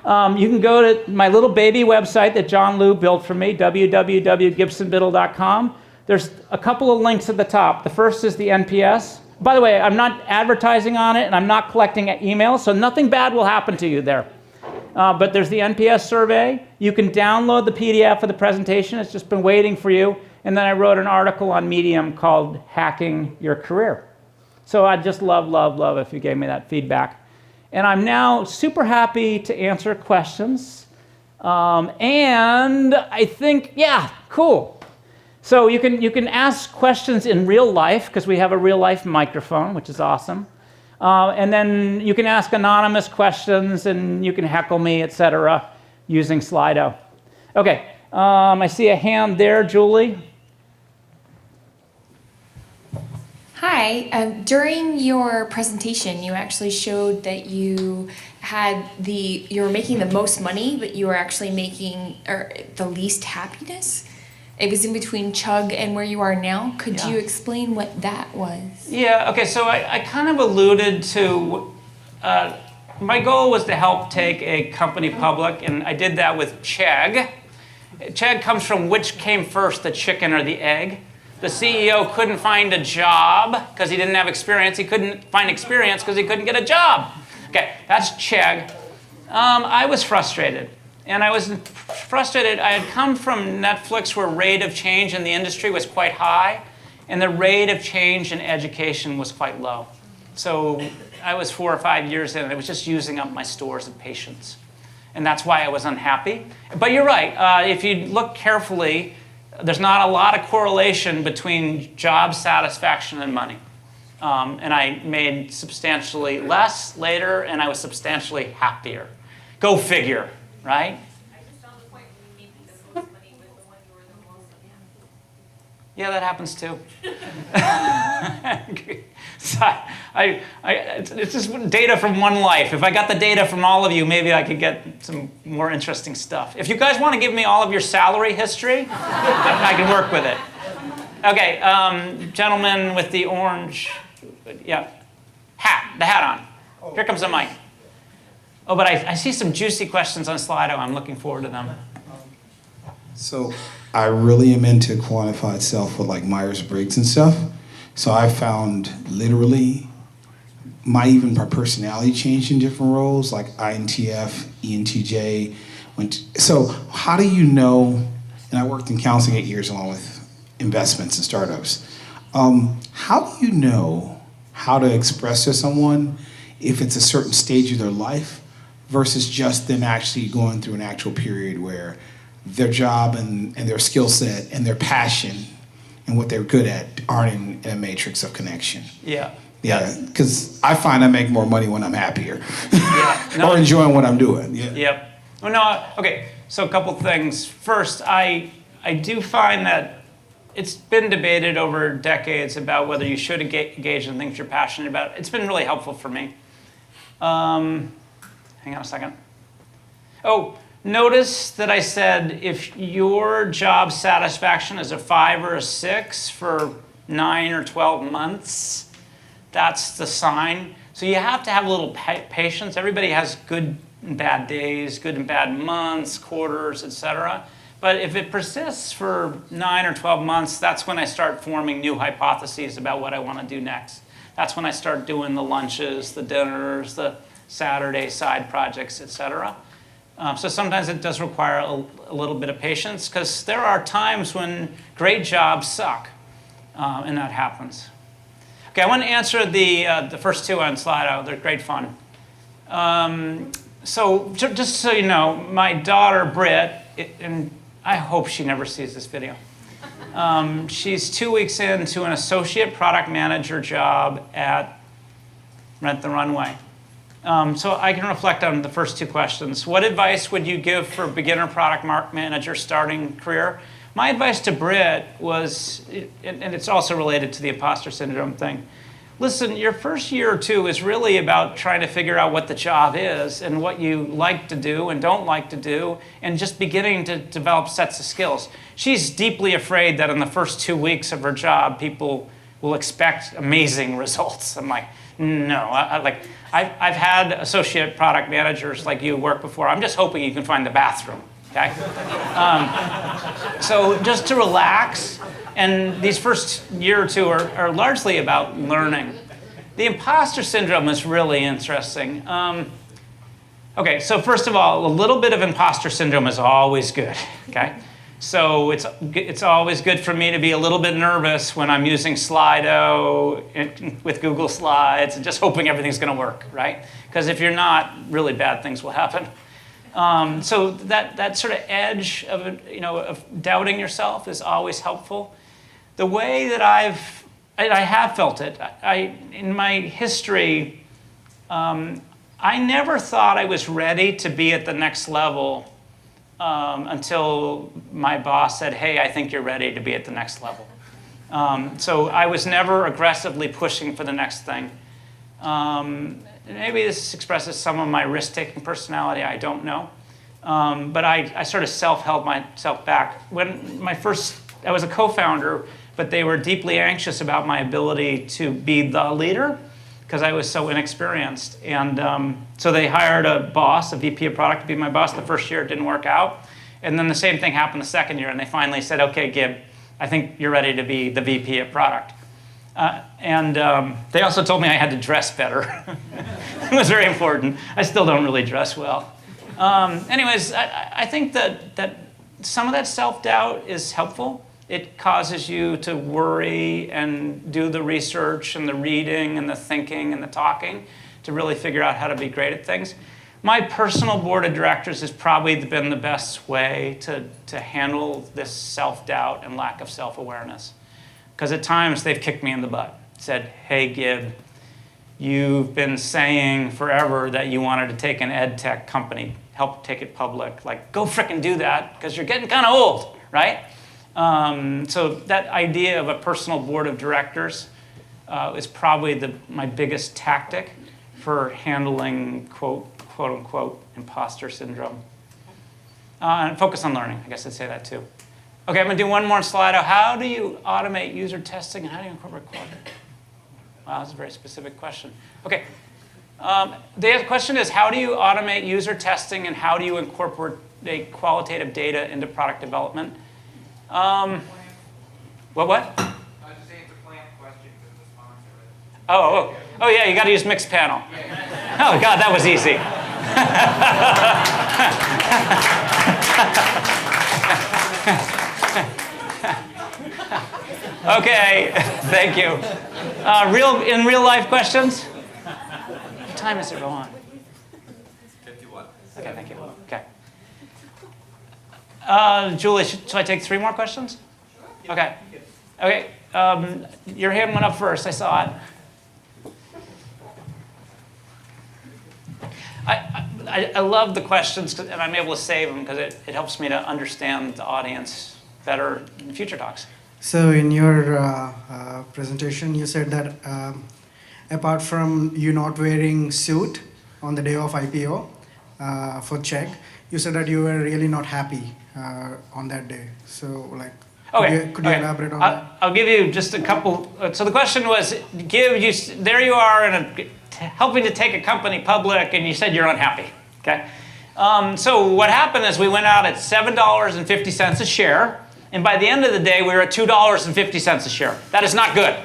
You can go to my little baby website that John Liu built for me, www.gibsonbiddle.com. There's a couple of links at the top. The first is the NPS. By the way, I'm not advertising on it and I'm not collecting emails, so nothing bad will happen to you there. But there's the NPS survey. You can download the PDF of the presentation. It's just been waiting for you. And then I wrote an article on Medium called Hacking Your Career. So I'd just love if you gave me that feedback. And I'm now super happy to answer questions. And I think, yeah, cool. So you can ask questions in real life, because we have a real life microphone, which is awesome. And then you can ask anonymous questions, and you can heckle me, etc., using Slido. Okay, I see a hand there, Julie.
Hi. During your presentation, you actually showed that you were making the most money, but you were actually making the least happiness. It was in between Chug and where you are now. Could
Yeah.
you explain what that was?
Yeah, okay, so I kind of alluded to, my goal was to help take a company public, and I did that with Chegg. Chegg comes from which came first, the chicken or the egg. The CEO couldn't find a job because he didn't have experience. He couldn't find experience because he couldn't get a job. Okay, that's Chegg. I was frustrated. And I was frustrated. I had come from Netflix where rate of change in the industry was quite high, and the rate of change in education was quite low. So I was 4 or 5 years in, and I was just using up my stores of patience. And that's why I was unhappy. But you're right. If you look carefully, there's not a lot of correlation between job satisfaction and money. And I made substantially less later, and I was substantially happier. Go figure. Right?
I just found the point when you made the most money with the one you were the most unhappy.
Yeah, that happens too. So it's just data from one life. If I got the data from all of you, maybe I could get some more interesting stuff. If you guys want to give me all of your salary history, I can work with it. Okay, gentleman with the orange, yeah, the hat on. Here comes the mic. Oh, but I see some juicy questions on Slido. I'm looking forward to them.
So I really am into quantified self with like Myers-Briggs and stuff. So I found literally even my personality changed in different roles, like INTF, ENTJ. So how do you know, and I worked in counseling 8 years along with investments and startups. How do you know how to express to someone if it's a certain stage of their life versus just them actually going through an actual period where their job and their skill set and their passion and what they're good at aren't in a matrix of connection?
Yeah.
Yeah, because I find I make more money when I'm happier.
Yeah. No.
Or enjoying what I'm doing. Yeah.
Yep. Well, no, okay, so a couple things. First, I do find that it's been debated over decades about whether you should engage in things you're passionate about. It's been really helpful for me. Hang on a second. Oh, notice that I said if your job satisfaction is a 5 or a 6 for 9 or 12 months, that's the sign. So you have to have a little patience. Everybody has good and bad days, good and bad months, quarters, etc. But if it persists for 9 or 12 months, that's when I start forming new hypotheses about what I want to do next. That's when I start doing the lunches, the dinners, the Saturday side projects, etc. So sometimes it does require a little bit of patience because there are times when great jobs suck, and that happens. Okay, I want to answer the first two on Slido. They're great fun. So just so you know, my daughter Britt, and I hope she never sees this video. She's 2 weeks into an associate product manager job at Rent the Runway. So I can reflect on the first two questions. What advice would you give for a beginner product manager starting career? My advice to Britt was, and it's also related to the imposter syndrome thing. Listen, your first year or two is really about trying to figure out what the job is and what you like to do and don't like to do, and just beginning to develop sets of skills. She's deeply afraid that in the first 2 weeks of her job, people will expect amazing results. I'm like, no. I've had associate product managers like you work before. I'm just hoping you can find the bathroom. Okay? So just to relax, and these first year or two are largely about learning. The imposter syndrome is really interesting. Okay, so first of all, a little bit of imposter syndrome is always good, okay? So it's always good for me to be a little bit nervous when I'm using Slido with Google Slides and just hoping everything's going to work, right? Because if you're not, really bad things will happen. So that sort of edge of doubting yourself is always helpful. The way that I have felt it, in my history, I never thought I was ready to be at the next level until my boss said, hey, I think you're ready to be at the next level. So I was never aggressively pushing for the next thing. Maybe this expresses some of my risk-taking personality, I don't know. But I sort of self-held myself back. When my first I was a co-founder, but they were deeply anxious about my ability to be the leader because I was so inexperienced. And so they hired a boss, a VP of product, to be my boss. The first year it didn't work out. And then the same thing happened the second year, and they finally said, okay, Gib, I think you're ready to be the VP of product. They also told me I had to dress better. It was very important. I still don't really dress well. Anyways, I think that some of that self-doubt is helpful. It causes you to worry and do the research and the reading and the thinking and the talking to really figure out how to be great at things. My personal board of directors has probably been the best way to handle this self-doubt and lack of self-awareness. Because at times they've kicked me in the butt, said, hey, Gib, you've been saying forever that you wanted to take an ed tech company, help take it public. Like, go frickin' do that, because you're getting kind of old, right? So that idea of a personal board of directors is probably my biggest tactic for handling, quote unquote, imposter syndrome. And focus on learning, I guess I'd say that too. Okay, I'm gonna do one more Slido. How do you automate user testing and how do you incorporate quality? Wow, that's a very specific question. Okay, the question is, how do you automate user testing and how do you incorporate qualitative data into product development? What?
I just answered the plant question because the sponsor.
Oh yeah, you gotta use mixed panel. Oh God, that was easy. Okay, thank you. In real life questions? What time is it, Rohan?
51.
Okay, thank you. Okay. Julie, should I take 3 more questions? Okay. Okay. Your hand went up first. I saw it. I love the questions, and I'm able to save them because it helps me to understand the audience better in future talks.
So in your presentation, you said that apart from you not wearing suit on the day of IPO for check, you said that you were really not happy on that day. So like, could you elaborate on that?
I'll give you just a couple. So the question was, there you are helping to take a company public, and you said you're unhappy. Okay. So what happened is we went out at $7.50 a share, and by the end of the day, we were at $2.50 a share. That is not good.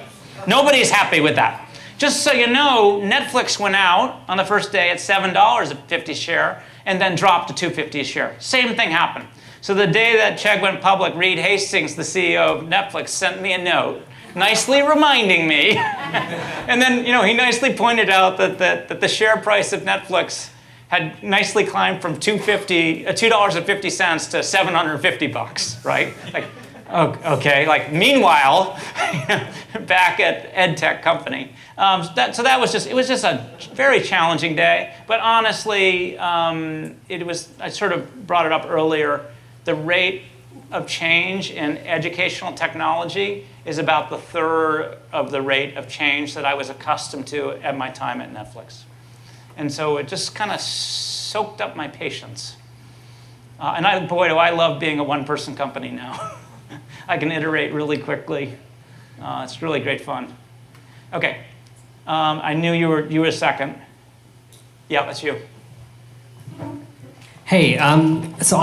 Nobody's happy with that. Just so you know, Netflix went out on the first day at $7.50 a share, and then dropped to $2.50 a share. Same thing happened. So the day that Chegg went public, Reed Hastings, the CEO of Netflix, sent me a note, nicely reminding me, and then he nicely pointed out that the share price of Netflix had nicely climbed from $2.50 to $750, right? Like, okay. Like, meanwhile, back at EdTech company. So that was just a very challenging day. But honestly, I sort of brought it up earlier. The rate of change in educational technology is about the third of the rate of change that I was accustomed to at my time at Netflix. And so it just kind of soaked up my patience. And boy, do I love being a one-person company now. I can iterate really quickly. It's really great fun. Okay, I knew you were second. Yeah, that's you.
Hey, so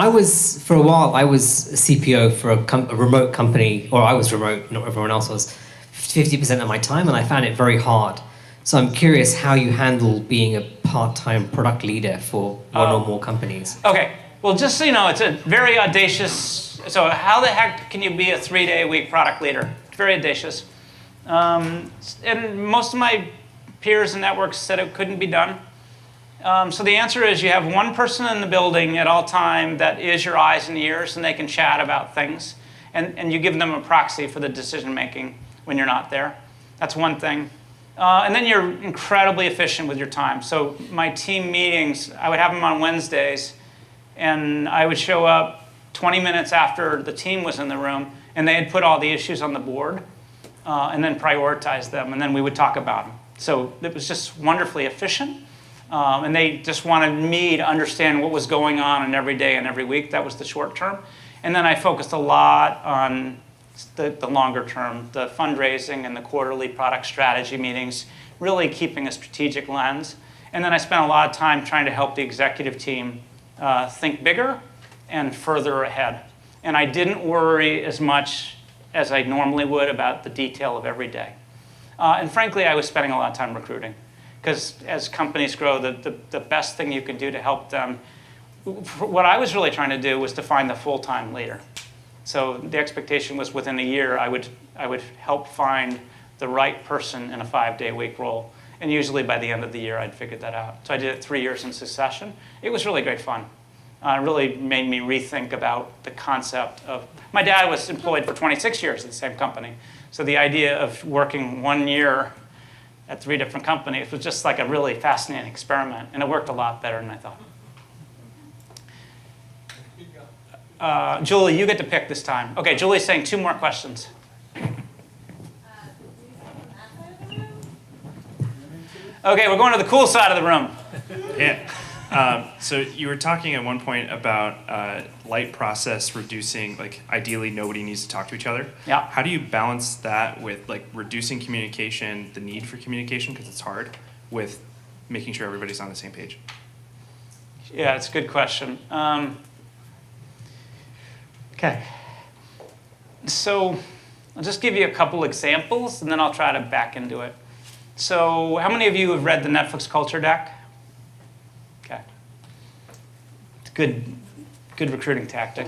for a while, I was a CPO for a remote company, or I was remote, not everyone else was, 50% of my time, and I found it very hard. So I'm curious how you handle being a part-time product leader for one or more companies. Okay,
well, just so you know, it's a very audacious, so how the heck can you be a 3-day-a-week product leader? It's very audacious. And most of my peers and networks said it couldn't be done. So the answer is you have one person in the building at all time that is your eyes and ears, and they can chat about things. And you give them a proxy for the decision making when you're not there. That's one thing. And then you're incredibly efficient with your time. So my team meetings, I would have them on Wednesdays, and I would show up 20 minutes after the team was in the room, and they had put all the issues on the board, and then prioritize them, and then we would talk about them. So it was just wonderfully efficient. And they just wanted me to understand what was going on in every day and every week. That was the short term. And then I focused a lot on the longer term, the fundraising and the quarterly product strategy meetings, really keeping a strategic lens. And then I spent a lot of time trying to help the executive team think bigger and further ahead. And I didn't worry as much as I normally would about the detail of every day. And frankly, I was spending a lot of time recruiting. Because as companies grow, the best thing you can do to help them, what I was really trying to do was to find the full-time leader. So the expectation was within a year, I would help find the right person in a 5-day-a-week role. And usually by the end of the year, I'd figured that out. So I did it 3 years in succession. It was really great fun. It really made me rethink about the concept of, my dad was employed for 26 years at the same company. So the idea of working 1 year at 3 different companies was just like a really fascinating experiment. And it worked a lot better than I thought. Julie, you get to pick this time. OK, Julie's saying 2 more questions. OK, we're going to the cool side of the room.
Yeah. So you were talking at one point about light process reducing, like ideally nobody needs to talk to each other.
Yeah.
How do you balance that with like reducing communication, the need for communication, because it's hard, with making sure everybody's on the same page?
Yeah, it's a good question. OK. So I'll just give you a couple examples, and then I'll try to back into it. So how many of you have read the Netflix culture deck? OK. It's good recruiting tactic.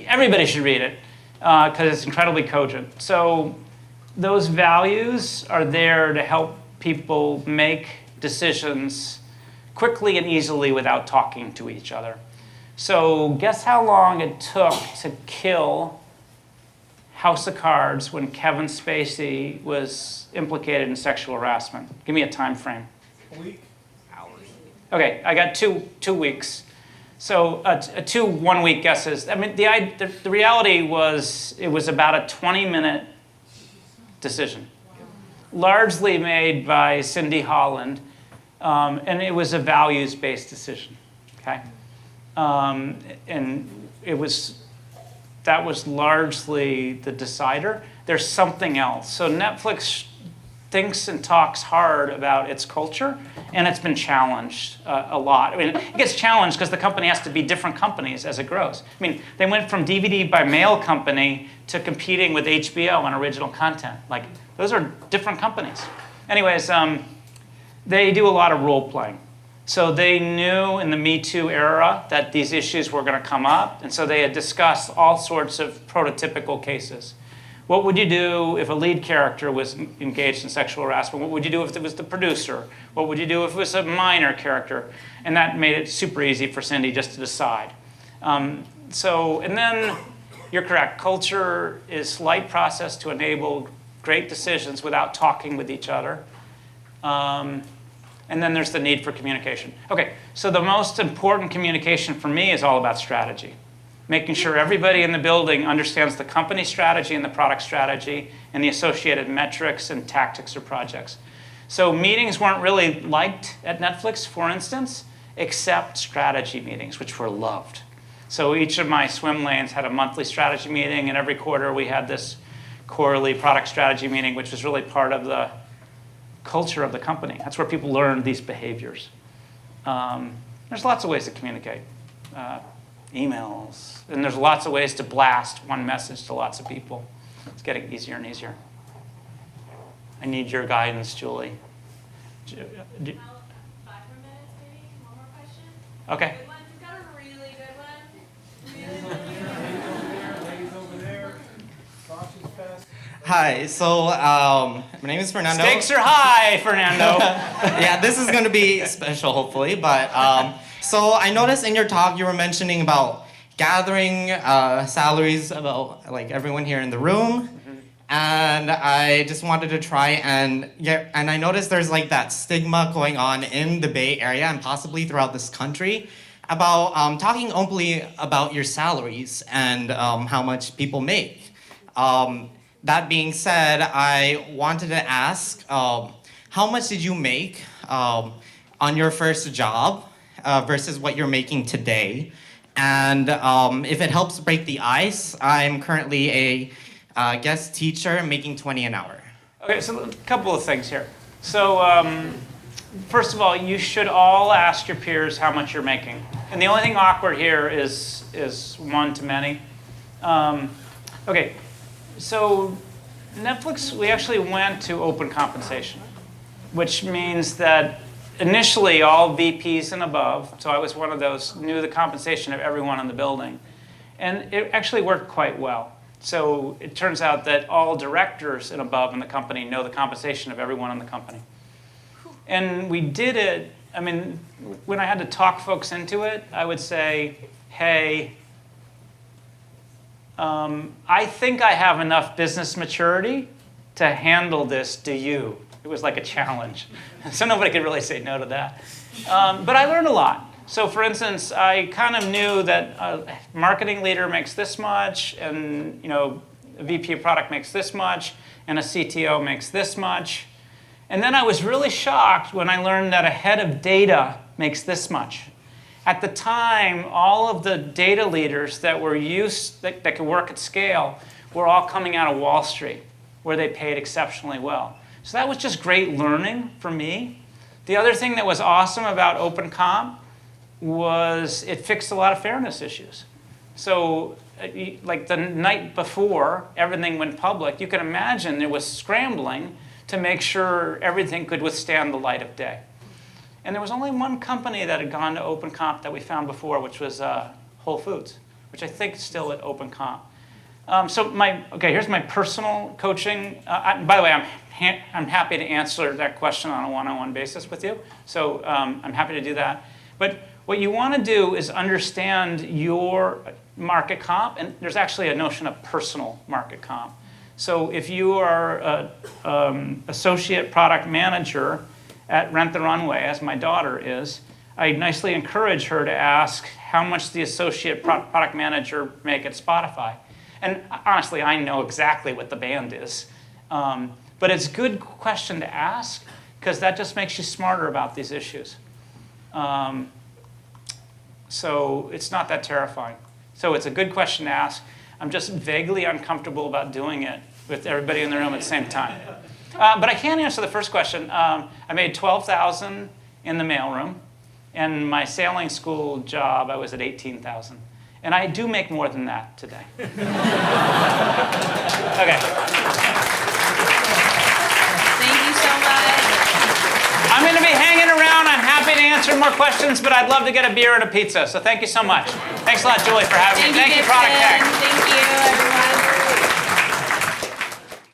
Everybody should read it because it's incredibly cogent. So those values are there to help people make decisions quickly and easily without talking to each other. So guess how long it took to kill House of Cards when Kevin Spacey was implicated in sexual harassment? Give me a time frame.
A week?
OK, I got two weeks. So 2 1-week guesses. I mean, the reality was it was about a 20-minute decision, largely made by Cindy Holland, and it was a values-based decision. Okay, and that was largely the decider. There's something else. So Netflix thinks and talks hard about its culture, and it's been challenged a lot. I mean, it gets challenged because the company has to be different companies as it grows. I mean, they went from DVD by mail company to competing with HBO on original content. Like, those are different companies. Anyways, they do a lot of role playing. So they knew in the Me Too era that these issues were going to come up, and so they had discussed all sorts of prototypical cases. What would you do if a lead character was engaged in sexual harassment? What would you do if it was the producer? What would you do if it was a minor character? And that made it super easy for Cindy just to decide. And then you're correct. Culture is a slight process to enable great decisions without talking with each other. And then there's the need for communication. OK, so the most important communication for me is all about strategy. Making sure everybody in the building understands the company strategy and the product strategy and the associated metrics and tactics or projects. So meetings weren't really liked at Netflix, for instance, except strategy meetings, which were loved. So each of my swim lanes had a monthly strategy meeting, and every quarter we had this quarterly product strategy meeting, which was really part of the culture of the company. That's where people learned these behaviors. There's lots of ways to communicate. Emails. And there's lots of ways to blast one message to lots of people. It's getting easier and easier. I need your guidance, Julie.
5 more minutes, maybe? One more question?
OK.
Good one. We've got a really good one.
Hi, so my name is Fernando.
Stakes are high, Fernando.
Yeah, this is going to be special, hopefully. But so I noticed in your talk you were mentioning about gathering salaries about like everyone here in the room. And I just wanted to try and I noticed there's like that stigma going on in the Bay Area and possibly throughout this country about talking openly about your salaries and how much people make. That being said, I wanted to ask, how much did you make on your first job versus what you're making today? And if it helps break the ice, I'm currently a guest teacher making 20 an hour.
Okay, so a couple of things here. So first of all, you should all ask your peers how much you're making. And the only thing awkward here is one to many. Okay, so Netflix, we actually went to open compensation, which means that initially all VPs and above, so I was one of those, knew the compensation of everyone in the building. And it actually worked quite well. So it turns out that all directors and above in the company know the compensation of everyone in the company. And we did it, I mean, when I had to talk folks into it, I would say, hey, I think I have enough business maturity to handle this, do you? It was like a challenge. So nobody could really say no to that. But I learned a lot. So for instance, I kind of knew that a marketing leader makes this much, and a VP of product makes this much, and a CTO makes this much. And then I was really shocked when I learned that a head of data makes this much. At the time, all of the data leaders that were that could work at scale were all coming out of Wall Street, where they paid exceptionally well. So that was just great learning for me. The other thing that was awesome about Open Comp was it fixed a lot of fairness issues. So like the night before everything went public, you can imagine there was scrambling to make sure everything could withstand the light of day. And there was only one company that had gone to Open Comp that we found before, which was Whole Foods, which I think is still at Open Comp. So here's my personal coaching. By the way, I'm happy to answer that question on a one-on-one basis with you. So I'm happy to do that. But what you want to do is understand your market comp, and there's actually a notion of personal market comp. So if you are an associate product manager at Rent the Runway, as my daughter is, I nicely encourage her to ask how much the associate product manager make at Spotify. And honestly, I know exactly what the band is. But it's a good question to ask, because that just makes you smarter about these issues. So it's not that terrifying. So it's a good question to ask. I'm just vaguely uncomfortable about doing it with everybody in the room at the same time. But I can answer the first question. I made $12,000 in the mailroom. And my sailing school job, I was at $18,000. And I do make more than that today. Okay.
Thank you so much.
I'm going to be hanging around. I'm happy to answer more questions, but I'd love to get a beer and a pizza. So thank you so much. Thanks a lot, Julie, for having me. Thank you, Product Tech.
Thank you, everyone.